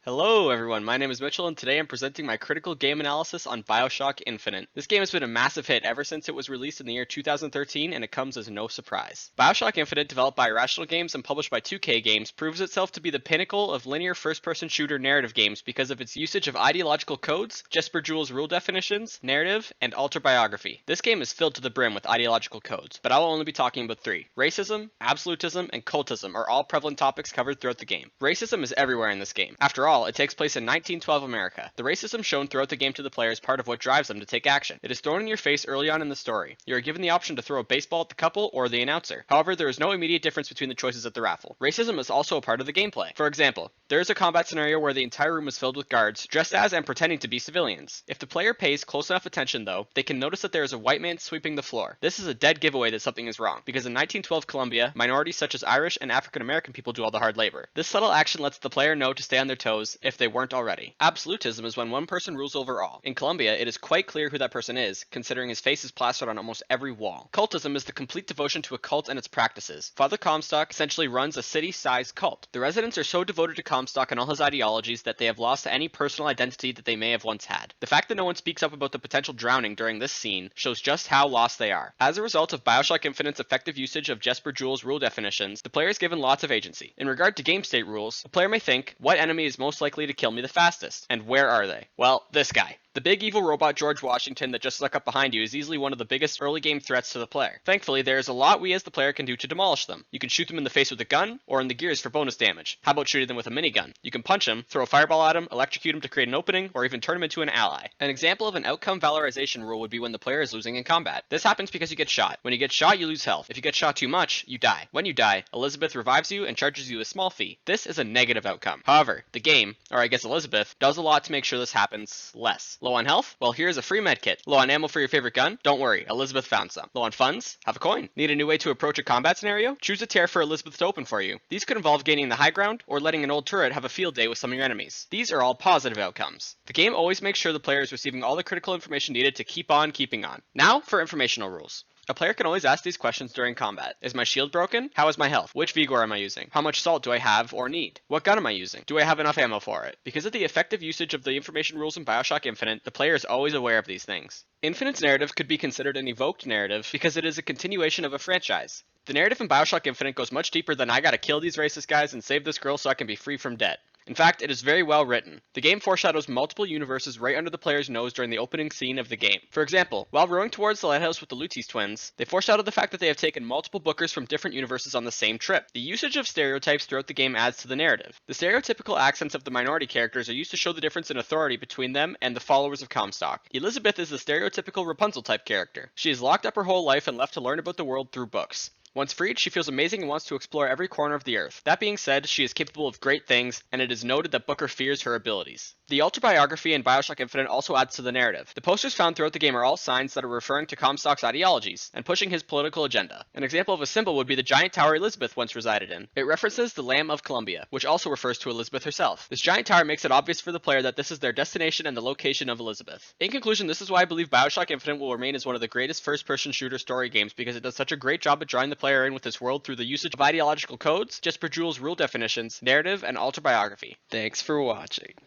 Hello everyone, my name is Mitchell and today I'm presenting my critical game analysis on BioShock Infinite. This game has been a massive hit ever since it was released in the year 2013 and it comes as no surprise. BioShock Infinite, developed by Irrational Games and published by 2K Games, proves itself to be the pinnacle of linear first-person shooter narrative games because of its usage of ideological codes, Jesper Joule's rule definitions, narrative, and autobiography. This game is filled to the brim with ideological codes, but I will only be talking about three. Racism, absolutism, and cultism are all prevalent topics covered throughout the game. Racism is everywhere in this game. After all, it takes place in 1912 America. The racism shown throughout the game to the player is part of what drives them to take action. It is thrown in your face early on in the story. You are given the option to throw a baseball at the couple or the announcer. However, there is no immediate difference between the choices at the raffle. Racism is also a part of the gameplay. For example, there is a combat scenario where the entire room is filled with guards, dressed as and pretending to be civilians. If the player pays close enough attention though, they can notice that there is a white man sweeping the floor. This is a dead giveaway that something is wrong, because in 1912 Colombia, minorities such as Irish and African American people do all the hard labor. This subtle action lets the player know to stay on their toes if they weren't already. Absolutism is when one person rules over all. In Colombia, it is quite clear who that person is, considering his face is plastered on almost every wall. Cultism is the complete devotion to a cult and its practices. Father Comstock essentially runs a city-sized cult. The residents are so devoted to Comstock and all his ideologies that they have lost any personal identity that they may have once had. The fact that no one speaks up about the potential drowning during this scene shows just how lost they are. As a result of BioShock Infinite's effective usage of Jesper Joule's rule definitions, the player is given lots of agency. In regard to game state rules, a player may think, what enemy is most likely to kill me the fastest? And where are they? Well, this guy. The big evil robot George Washington that just snuck up behind you is easily one of the biggest early game threats to the player. Thankfully, there is a lot we as the player can do to demolish them. You can shoot them in the face with a gun, or in the gears for bonus damage. How about shooting them with a minigun? You can punch them, throw a fireball at them, electrocute them to create an opening, or even turn them into an ally. An example of an outcome valorization rule would be when the player is losing in combat. This happens because you get shot. When you get shot, you lose health. If you get shot too much, you die. When you die, Elizabeth revives you and charges you a small fee. This is a negative outcome. However, the game, or I guess Elizabeth, does a lot to make sure this happens less. Low on health? Well, here's a free med kit. Low on ammo for your favorite gun? Don't worry, Elizabeth found some. Low on funds? Have a coin. Need a new way to approach a combat scenario? Choose a tear for Elizabeth to open for you. These could involve gaining the high ground, or letting an old turret have a field day with some of your enemies. These are all positive outcomes. The game always makes sure the player is receiving all the critical information needed to keep on keeping on. Now for informational rules. A player can always ask these questions during combat. Is my shield broken? How is my health? Which Vigor am I using? How much salt do I have or need? What gun am I using? Do I have enough ammo for it? Because of the effective usage of the information rules in BioShock Infinite, the player is always aware of these things. Infinite's narrative could be considered an evoked narrative because it is a continuation of a franchise. The narrative in BioShock Infinite goes much deeper than I gotta kill these racist guys and save this girl so I can be free from debt. In fact, it is very well written. The game foreshadows multiple universes right under the player's nose during the opening scene of the game. For example, while rowing towards the lighthouse with the Lutis twins, they foreshadow the fact that they have taken multiple bookers from different universes on the same trip. The usage of stereotypes throughout the game adds to the narrative. The stereotypical accents of the minority characters are used to show the difference in authority between them and the followers of Comstock. Elizabeth is the stereotypical Rapunzel type character. She is locked up her whole life and left to learn about the world through books. Once freed, she feels amazing and wants to explore every corner of the earth. That being said, she is capable of great things, and it is noted that Booker fears her abilities. The autobiography in BioShock Infinite also adds to the narrative. The posters found throughout the game are all signs that are referring to Comstock's ideologies and pushing his political agenda. An example of a symbol would be the giant tower Elizabeth once resided in. It references the Lamb of Columbia, which also refers to Elizabeth herself. This giant tower makes it obvious for the player that this is their destination and the location of Elizabeth. In conclusion, this is why I believe BioShock Infinite will remain as one of the greatest first-person shooter story games because it does such a great job at drawing the player in with this world through the usage of ideological codes, Jesper Joule's rule definitions, narrative, and autobiography. Thanks for watching.